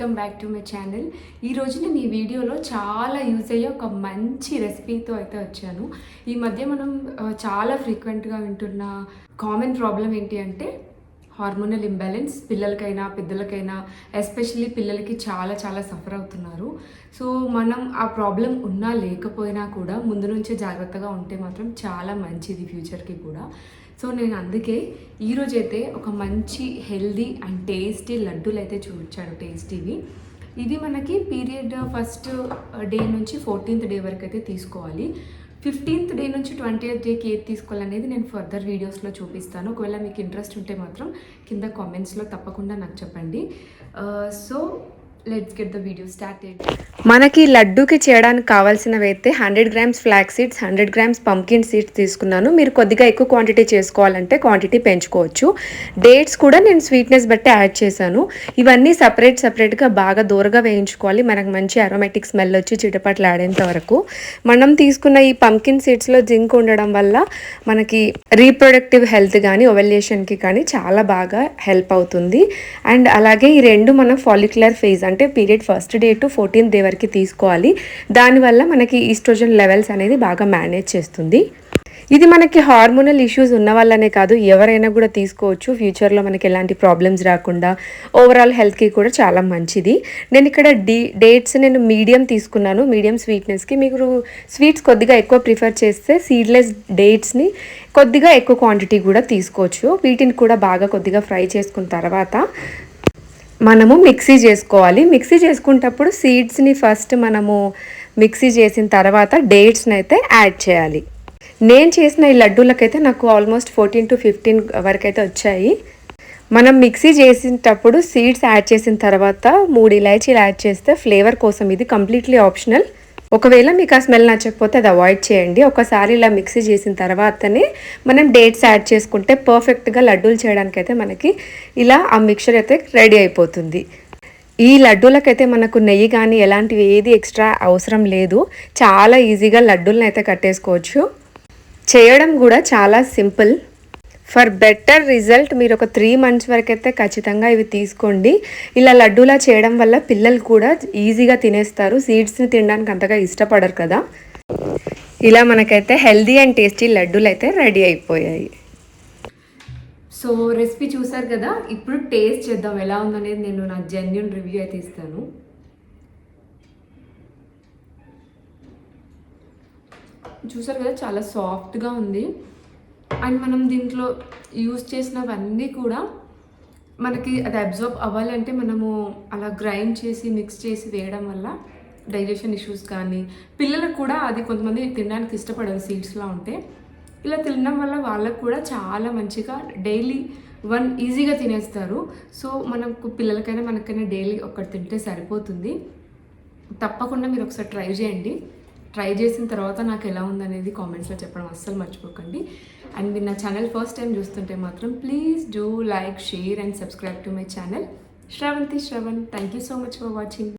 Welcome back to my channel. ఈరోజు నేను ఈ వీడియోలో చాలా యూజ్ అయ్యే ఒక మంచి రెసిపీతో అయితే వచ్చాను. ఈ మధ్య మనం చాలా ఫ్రీక్వెంట్గా వింటున్న కామన్ ప్రాబ్లం ఏంటి అంటే హార్మోనల్ ఇంబ్యాలెన్స్. పిల్లలకైనా పెద్దలకైనా ఎస్పెషల్లీ పిల్లలకి చాలా చాలా సఫర్ అవుతున్నారు. సో మనం ఆ ప్రాబ్లం ఉన్నా లేకపోయినా కూడా ముందు నుంచే జాగ్రత్తగా ఉంటే మాత్రం చాలా మంచిది ఫ్యూచర్కి కూడా. సో నేను అందుకే ఈరోజైతే ఒక మంచి హెల్దీ అండ్ టేస్టీ లడ్డూలు అయితే చూపించాను. టేస్టీవి ఇవి మనకి పీరియడ్ ఫస్ట్ డే నుంచి 14th డే వరకు అయితే తీసుకోవాలి. 15th డే నుంచి 20th డేకి ఏది తీసుకోవాలనేది నేను ఫర్దర్ వీడియోస్లో చూపిస్తాను. ఒకవేళ మీకు ఇంట్రెస్ట్ ఉంటే మాత్రం కింద కామెంట్స్లో తప్పకుండా నాకు చెప్పండి. So let's get the video started. మనకి లడ్డూకి చేయడానికి కావాల్సినవి అయితే 100 grams flax seeds, 100 grams pumpkin seeds తీసుకున్నాను. మీరు కొద్దిగా ఎక్కువ క్వాంటిటీ చేసుకోవాలంటే క్వాంటిటీ పెంచుకోవచ్చు. డేట్స్ కూడా నేను స్వీట్నెస్ బట్టి యాడ్ చేశాను. ఇవన్నీ సపరేట్గా బాగా దూరగా వేయించుకోవాలి. మనకు మంచి అరోమాటిక్ స్మెల్ వచ్చి చిటపట్లు ఆడేంత వరకు. మనం తీసుకున్న ఈ పంకిన్ సీడ్స్లో జింక్ ఉండడం వల్ల మనకి రీప్రొడక్టివ్ హెల్త్ కానీ ఓవల్యూషన్కి కానీ చాలా బాగా హెల్ప్ అవుతుంది. అండ్ అలాగే ఈ రెండు మనం ఫాలిక్యులర్ ఫేజ్ అంటే period first day to 14th day వరకు తీసుకోవాలి. దానివల్ల మనకి ఈస్ట్రోజన్ లెవెల్స్ అనేది బాగా మేనేజ్ చేస్తుంది. ఇది మనకి హార్మోనల్ ఇష్యూస్ ఉన్న వాళ్ళనే కాదు, ఎవరైనా కూడా తీసుకోవచ్చు. ఫ్యూచర్లో మనకి ఎలాంటి ప్రాబ్లమ్స్ రాకుండా ఓవరాల్ హెల్త్కి కూడా చాలా మంచిది. నేను ఇక్కడ డేట్స్ నేను మీడియం తీసుకున్నాను. మీడియం స్వీట్నెస్కి మీరు స్వీట్స్ కొద్దిగా ఎక్కువ ప్రిఫర్ చేస్తే సీడ్లెస్ డేట్స్ని కొద్దిగా ఎక్కువ క్వాంటిటీ కూడా తీసుకోవచ్చు. వీటిని కూడా బాగా కొద్దిగా ఫ్రై చేసుకున్న తర్వాత మనము మిక్సీ చేసుకోవాలి. మిక్సీ చేసుకునేటప్పుడు సీడ్స్ని ఫస్ట్ మనము మిక్సీ చేసిన తర్వాత డేట్స్ని అయితే యాడ్ చేయాలి. నేను చేసిన ఈ లడ్డూలకైతే నాకు ఆల్మోస్ట్ 14 to 15 వరకు అయితే వచ్చాయి. మనం మిక్సీ చేసేటప్పుడు సీడ్స్ యాడ్ చేసిన తర్వాత 3 ఇలాచీలు యాడ్ చేస్తే ఫ్లేవర్ కోసం, ఇది కంప్లీట్లీ ఆప్షనల్. ఒకవేళ మీకు ఆ స్మెల్ నచ్చకపోతే అది అవాయిడ్ చేయండి. ఒకసారి ఇలా మిక్సీ చేసిన తర్వాతనే మనం డేట్స్ యాడ్ చేసుకుంటే పర్ఫెక్ట్గా లడ్డూలు చేయడానికి అయితే మనకి ఇలా ఆ మిక్చర్ అయితే రెడీ అయిపోతుంది. ఈ లడ్డూలకైతే మనకు నెయ్యి కానీ ఎలాంటివి ఏది ఎక్స్ట్రా అవసరం లేదు. చాలా ఈజీగా లడ్డూలను అయితే కట్టేసుకోవచ్చు. చేయడం కూడా చాలా సింపుల్. ఫర్ బెటర్ రిజల్ట్ మీరు ఒక 3 months వరకు అయితే ఖచ్చితంగా ఇవి తీసుకోండి. ఇలా లడ్డూలా చేయడం వల్ల పిల్లలు కూడా ఈజీగా తినేస్తారు. సీడ్స్ని తినడానికి అంతగా ఇష్టపడరు కదా. ఇలా మనకైతే హెల్దీ అండ్ టేస్టీ లడ్డూలు అయితే రెడీ అయిపోయాయి. సో రెసిపీ చూసారు కదా, ఇప్పుడు టేస్ట్ చేద్దాం ఎలా ఉందనేది నేను నా జెన్యూన్ రివ్యూ అయితే ఇస్తాను. చూసారు కదా, చాలా సాఫ్ట్గా ఉంది. అండ్ మనం దీంట్లో యూజ్ చేసినవన్నీ కూడా మనకి అది అబ్జర్వ్ అవ్వాలంటే మనము అలా గ్రైండ్ చేసి మిక్స్ చేసి వేయడం వల్ల డైజెషన్ ఇష్యూస్ కానీ, పిల్లలకు కూడా అది కొంతమంది తినడానికి ఇష్టపడరు సీడ్స్లా ఉంటే. ఇలా తినడం వల్ల వాళ్ళకు కూడా చాలా మంచిగా డైలీ 1 ఈజీగా తినేస్తారు. సో మనకు పిల్లలకైనా మనకైనా డైలీ ఒకటి తింటే సరిపోతుంది. తప్పకుండా మీరు ఒకసారి ట్రై చేయండి. ట్రై చేసిన తర్వాత నాకు ఎలా ఉందనేది కామెంట్స్లో చెప్పడం అస్సలు మర్చిపోకండి. అండ్ మీరు నా ఛానల్ ఫస్ట్ టైం చూస్తుంటే మాత్రం please do like, share and subscribe to my channel Sravanthi Shravan. Thank you so much for watching.